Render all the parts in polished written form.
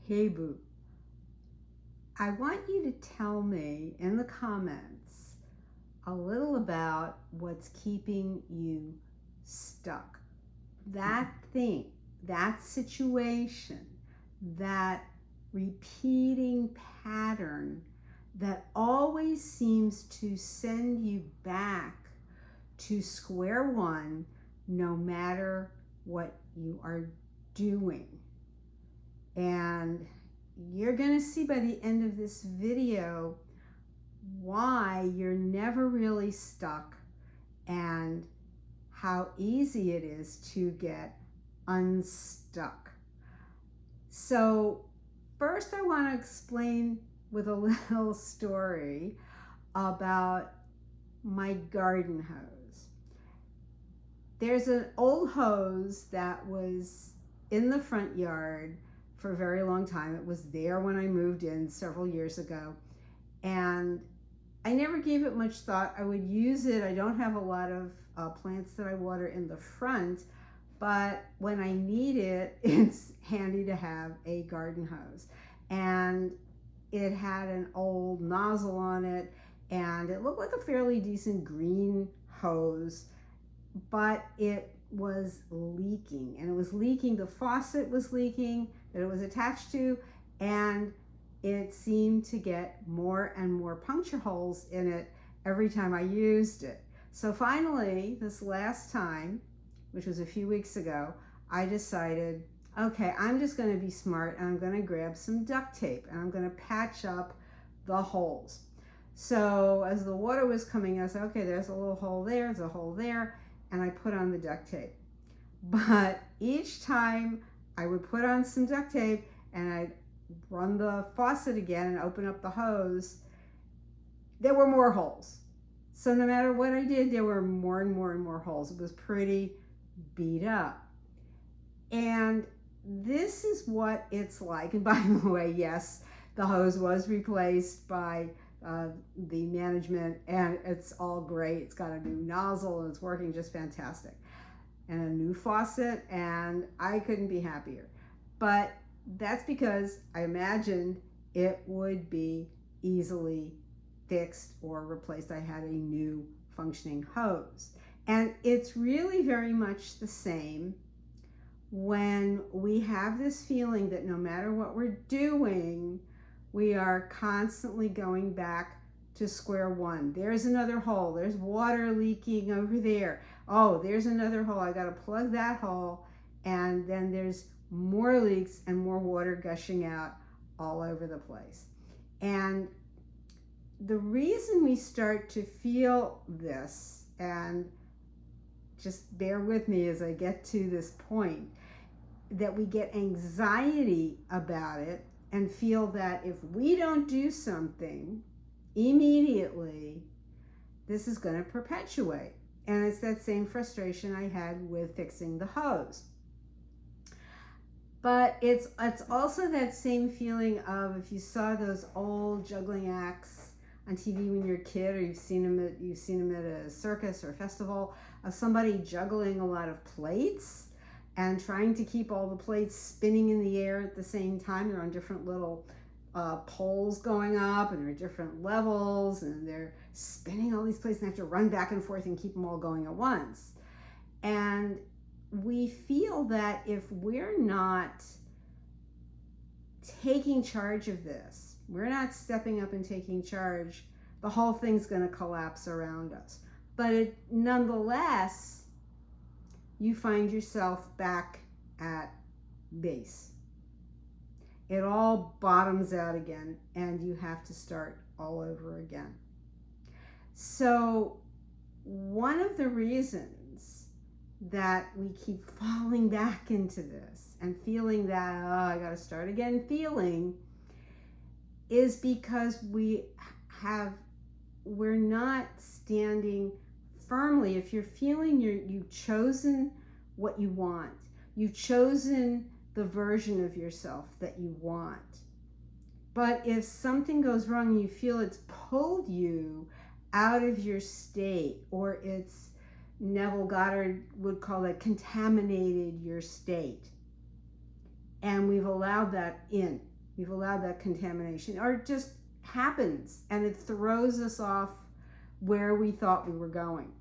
Hey boo, I want you to tell me in the comments a little about what's keeping you stuck. That thing, that situation, that repeating pattern that always seems to send you back to square one no matter what you are doing. And you're going to see by the end of this video why you're never really stuck and how easy it is to get unstuck. So first I want to explain with a little story about my garden hose. There's an old hose that was in the front yard for a very long time. It was there when I moved in several years ago, and I never gave it much thought. I would use it. I don't have a lot of plants that I water in the front, but when I need it, it's handy to have a garden hose. And it had an old nozzle on it, and it looked like a fairly decent green hose, but it was leaking, and it was leaking. The faucet was leaking that it was attached to, and it seemed to get more and more puncture holes in it every time I used it. So finally, this last time, which was a few weeks ago, I decided, okay, I'm just going to be smart, and I'm going to grab some duct tape, and I'm going to patch up the holes. So as the water was coming, I said, okay, there's a little hole there, there's a hole there, and I put on the duct tape. But each time I would put on some duct tape and I'd run the faucet again and open up the hose, there were more holes. So no matter what I did, there were more and more and more holes. It was pretty beat up. And this is what it's like. And by the way, yes, the hose was replaced by the management, and it's all great. It's got a new nozzle and it's working just fantastic, and a new faucet, and I couldn't be happier. But that's because I imagined it would be easily fixed or replaced. I had a new functioning hose. And it's really very much the same when we have this feeling that no matter what we're doing, we are constantly going back to square one. There's another hole. There's water leaking over there. Oh, there's another hole. I got to plug that hole. And then there's more leaks and more water gushing out all over the place. And the reason we start to feel this, and just bear with me as I get to this point, that we get anxiety about it and feel that if we don't do something immediately, this is going to perpetuate. And it's that same frustration I had with fixing the hose. But it's also that same feeling of, if you saw those old juggling acts on TV when you're a kid, or you've seen them at a circus or a festival, of somebody juggling a lot of plates and trying to keep all the plates spinning in the air at the same time. They're on different little poles going up, and they're at different levels, and they're spinning all these plates, and they have to run back and forth and keep them all going at once. And we feel that if we're not taking charge of this, we're not stepping up and taking charge, the whole thing's going to collapse around us. But nonetheless, you find yourself back at base. It all bottoms out again, and you have to start all over again. So one of the reasons that we keep falling back into this and feeling that, oh, I got to start again feeling, is because we're not standing firmly. If you're feeling you've chosen what you want, you've chosen the version of yourself that you want, but if something goes wrong and you feel it's pulled you out of your state, or it's, Neville Goddard would call it, contaminated your state, and we've allowed that in, We've allowed that contamination, or it just happens and it throws us off where we thought we were going.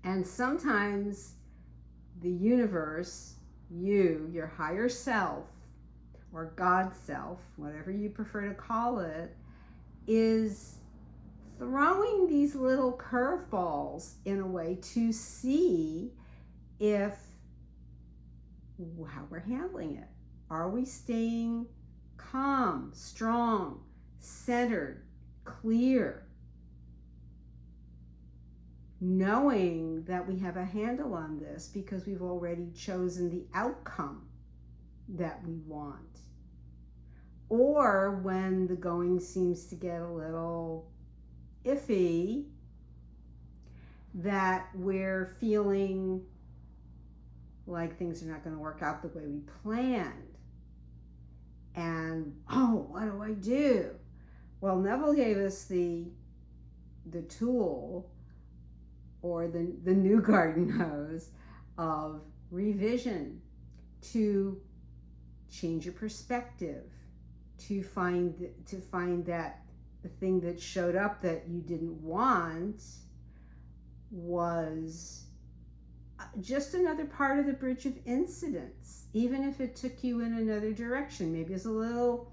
And sometimes the universe, you, your higher self, or God self, whatever you prefer to call it, is throwing these little curveballs in a way to see if how we're handling it. Are we staying calm, strong, centered, clear, knowing that we have a handle on this because we've already chosen the outcome that we want? Or when the going seems to get a little iffy, that we're feeling like things are not going to work out the way we planned. And, oh, what do I do? Well, Neville gave us the tool, or the new garden hose of revision, to change your perspective, to find that the thing that showed up that you didn't want was just another part of the bridge of incidents, even if it took you in another direction. Maybe it's a little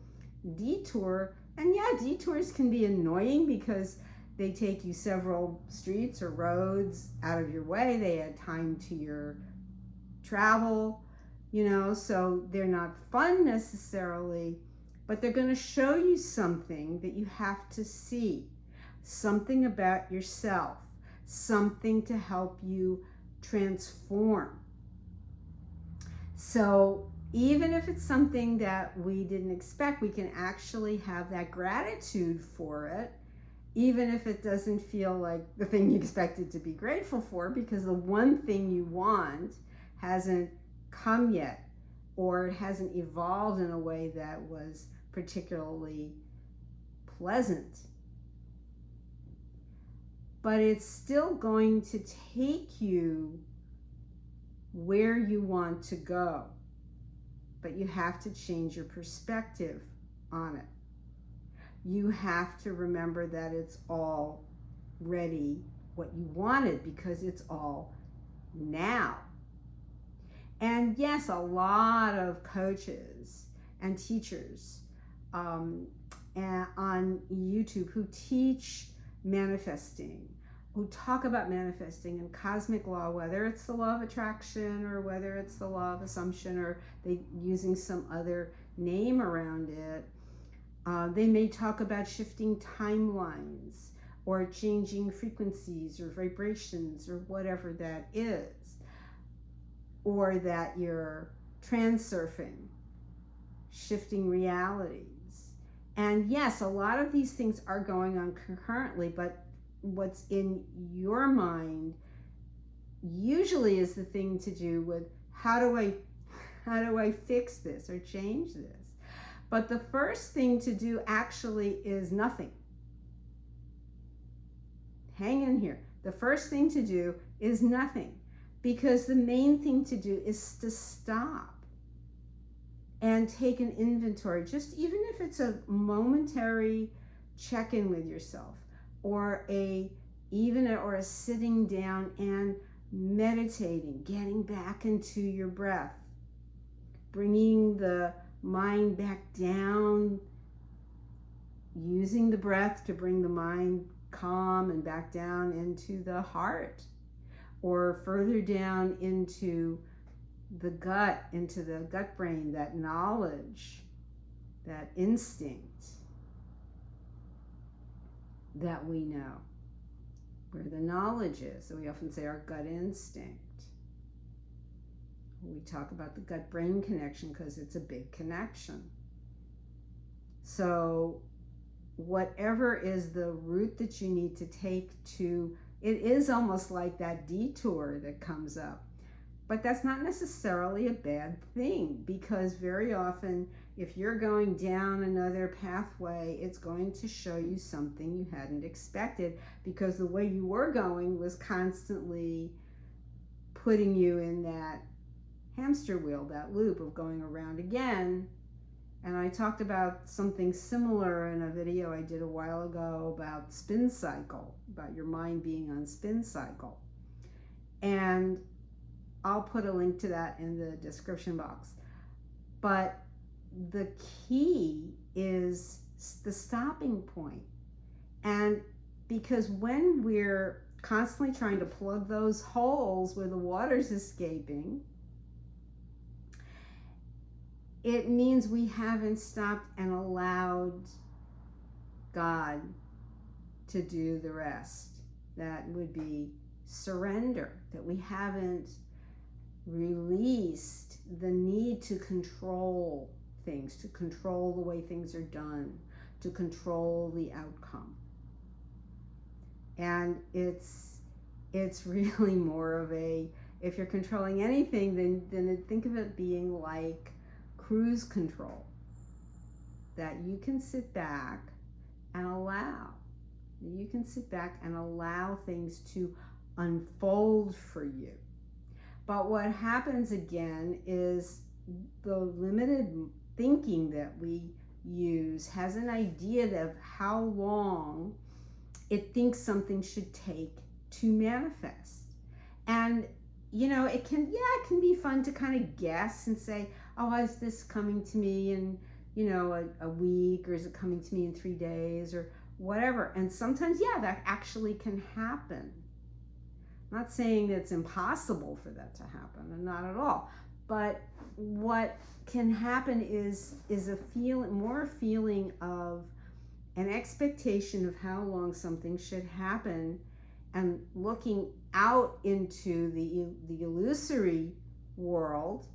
detour. And yeah, detours can be annoying because they take you several streets or roads out of your way. They add time to your travel, so they're not fun necessarily, but they're going to show you something that you have to see, something about yourself, something to help you transform. So even if it's something that we didn't expect, we can actually have that gratitude for it, even if it doesn't feel like the thing you expected to be grateful for, because the one thing you want hasn't come yet, or it hasn't evolved in a way that was particularly pleasant. But it's still going to take you where you want to go. But you have to change your perspective on it. You have to remember that it's already what you wanted, because it's all now. And yes, a lot of coaches and teachers on YouTube who teach manifesting, who talk about manifesting and cosmic law, whether it's the law of attraction or whether it's the law of assumption, or they using some other name around it. They may talk about shifting timelines or changing frequencies or vibrations or whatever that is, or that you're transurfing, shifting realities. And yes, a lot of these things are going on concurrently, but what's in your mind usually is the thing to do with how do I fix this or change this? But the first thing to do actually is nothing. Hang in here. The first thing to do is nothing, because the main thing to do is to stop and take an inventory, just even if it's a momentary check-in with yourself, or a sitting down and meditating, getting back into your breath, bringing the mind back down, using the breath to bring the mind calm and back down into the heart, or further down into the gut, into the gut brain, that knowledge, that instinct that we know, where the knowledge is. So we often say our gut instinct. We talk about the gut-brain connection because it's a big connection. So whatever is the route that you need to take to, it is almost like that detour that comes up. But that's not necessarily a bad thing, because very often if you're going down another pathway, it's going to show you something you hadn't expected, because the way you were going was constantly putting you in that hamster wheel, that loop of going around again And I talked about something similar in a video I did a while ago about spin cycle, about your mind being on spin cycle. And I'll put a link to that in the description box. But the key is the stopping point. And because when we're constantly trying to plug those holes where the water's escaping, it means we haven't stopped and allowed God to do the rest. That would be surrender, that we haven't released the need to control things, to control the way things are done, to control the outcome. And it's really more of a, if you're controlling anything, then think of it being like cruise control, that you can sit back and allow. You can sit back and allow things to unfold for you. But what happens again is the limited thinking that we use has an idea of how long it thinks something should take to manifest. And it can be fun to kind of guess and say, oh, is this coming to me in a week, or is it coming to me in 3 days, or whatever. And sometimes that actually can happen. I'm not saying it's impossible for that to happen, and not at all, but what can happen is a feeling of an expectation of how long something should happen, and looking out into the illusory world,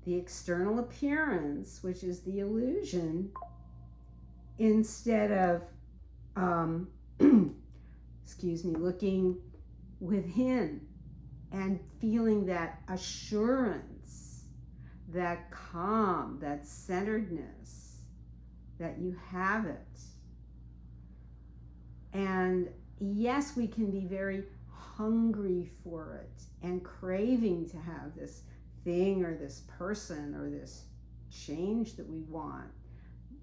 the external appearance, which is the illusion, instead of looking within and feeling that assurance, that calm, that centeredness, that you have it. And yes, we can be very hungry for it and craving to have this thing or this person or this change that we want.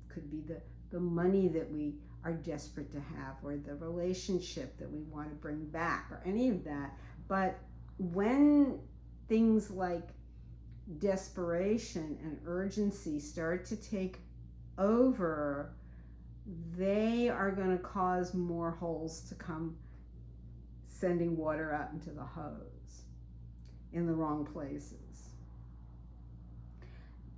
Could be the money that we are desperate to have, or the relationship that we want to bring back, or any of that. But when things like desperation and urgency start to take over, they are going to cause more holes to come sending water out into the hose in the wrong places.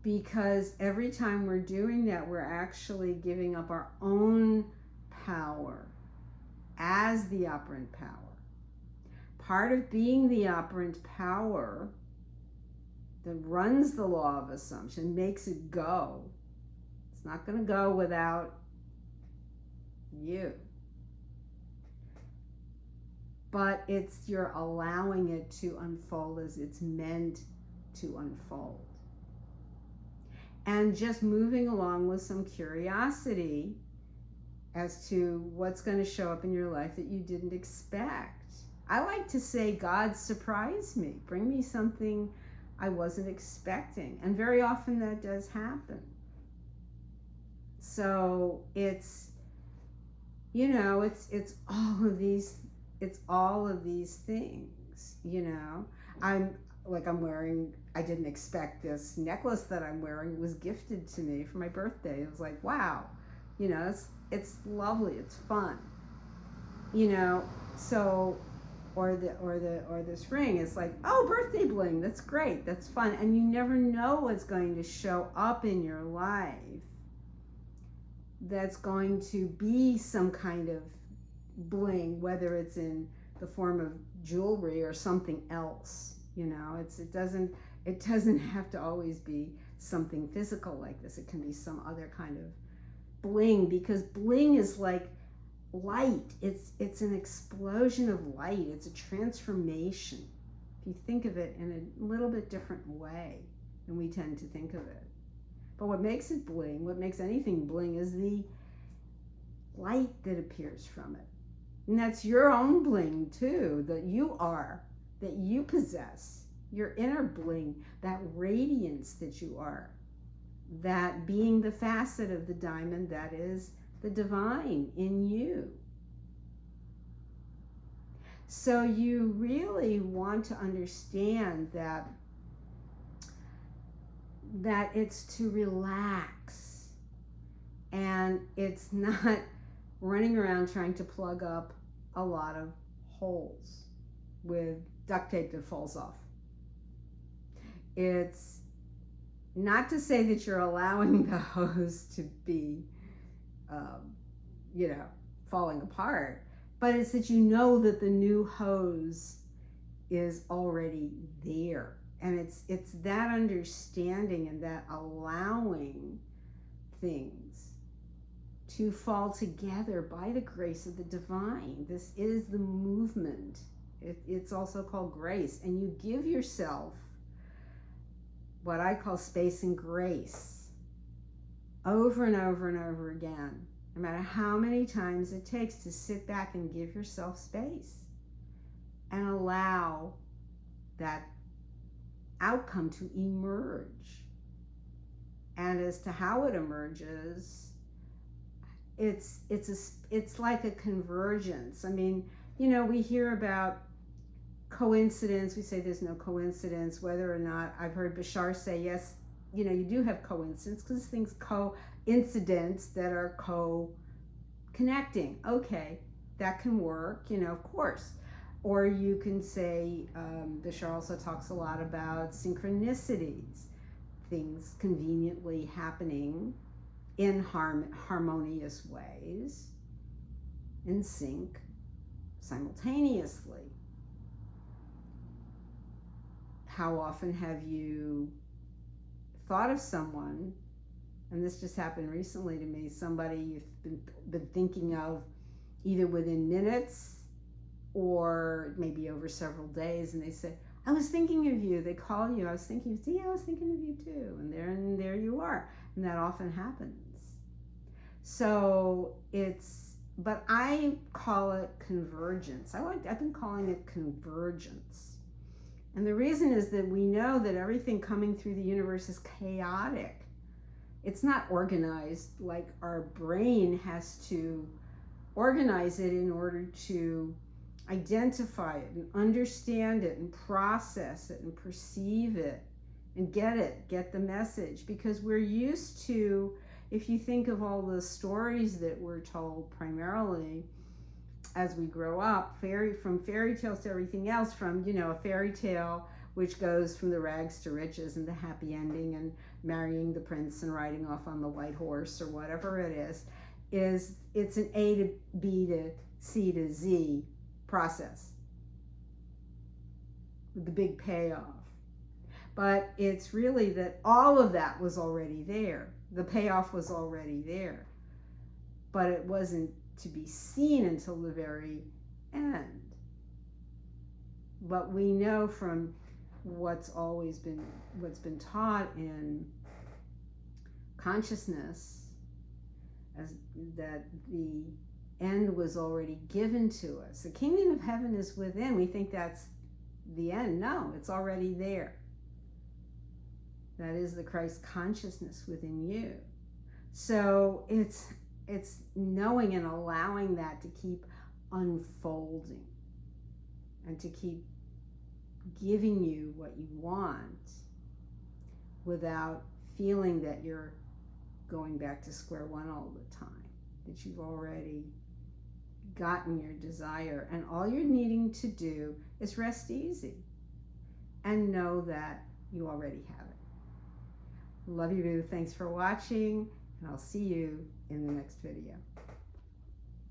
Because every time we're doing that, we're actually giving up our own power as the operant power. Part of being the operant power that runs the law of assumption, makes it go. It's not going to go without you. But you're allowing it to unfold as it's meant to unfold. And just moving along with some curiosity as to what's going to show up in your life that you didn't expect. I like to say, God surprised me. Bring me something I wasn't expecting. And very often that does happen. So it's all of these, things, I'm wearing, I didn't expect this necklace that I'm wearing. It was gifted to me for my birthday. It was like, wow, it's lovely, it's fun, so, or this ring is like, oh, birthday bling, that's great, that's fun. And you never know what's going to show up in your life that's going to be some kind of bling, whether it's in the form of jewelry or something else. It doesn't have to always be something physical like this. It can be some other kind of bling, because bling is like light. It's an explosion of light. It's a transformation. If you think of it in a little bit different way than we tend to think of it. But what makes it bling, what makes anything bling, is the light that appears from it. And that's your own bling too, that you possess, your inner bling, that radiance that you are. that being the facet of the diamond that is the divine in you. So you really want to understand that it's to relax, and it's not running around trying to plug up a lot of holes with duct tape that falls off. It's not to say that you're allowing the hose to be, falling apart, but it's that you know that the new hose is already there. And it's that understanding and that allowing things to fall together by the grace of the divine. This is the movement. It's also called grace. And you give yourself what I call space and grace over and over and over again, no matter how many times it takes to sit back and give yourself space and allow that outcome to emerge. And as to how it emerges, it's like a convergence. I mean, we hear about coincidence. We say there's no coincidence, whether or not. I've heard Bashar say, yes, you do have coincidence, because things coincidence that are co-connecting. Okay, that can work, of course. Or you can say, Bashar also talks a lot about synchronicities, things conveniently happening in harmonious ways, in sync, simultaneously. How often have you thought of someone, and this just happened recently to me, somebody you've been thinking of either within minutes or maybe over several days, and they say, I was thinking of you. They call you, I was thinking of you. Yeah, I was thinking of you too. And there you are. And that often happens. So but I call it convergence. I've been calling it convergence. And the reason is that we know that everything coming through the universe is chaotic. It's not organized like our brain has to organize it in order to identify it and understand it and process it and perceive it and get the message. Because we're used to, if you think of all the stories that we're told primarily as we grow up, from fairy tales to everything else, from a fairy tale which goes from the rags to riches and the happy ending and marrying the prince and riding off on the white horse or whatever it is it's an A to B to C to Z process with the big payoff. But it's really that all of that was already there. The payoff was already there, but it wasn't to be seen until the very end. But we know from what's been taught in consciousness as that the end was already given to us. The kingdom of heaven is within. We think that's the end. No, it's already there. That is the Christ consciousness within you. So it's knowing and allowing that to keep unfolding and to keep giving you what you want without feeling that you're going back to square one all the time, that you've already gotten your desire, and all you're needing to do is rest easy and know that you already have it. Love you, boo. Thanks for watching, and I'll see you in the next video.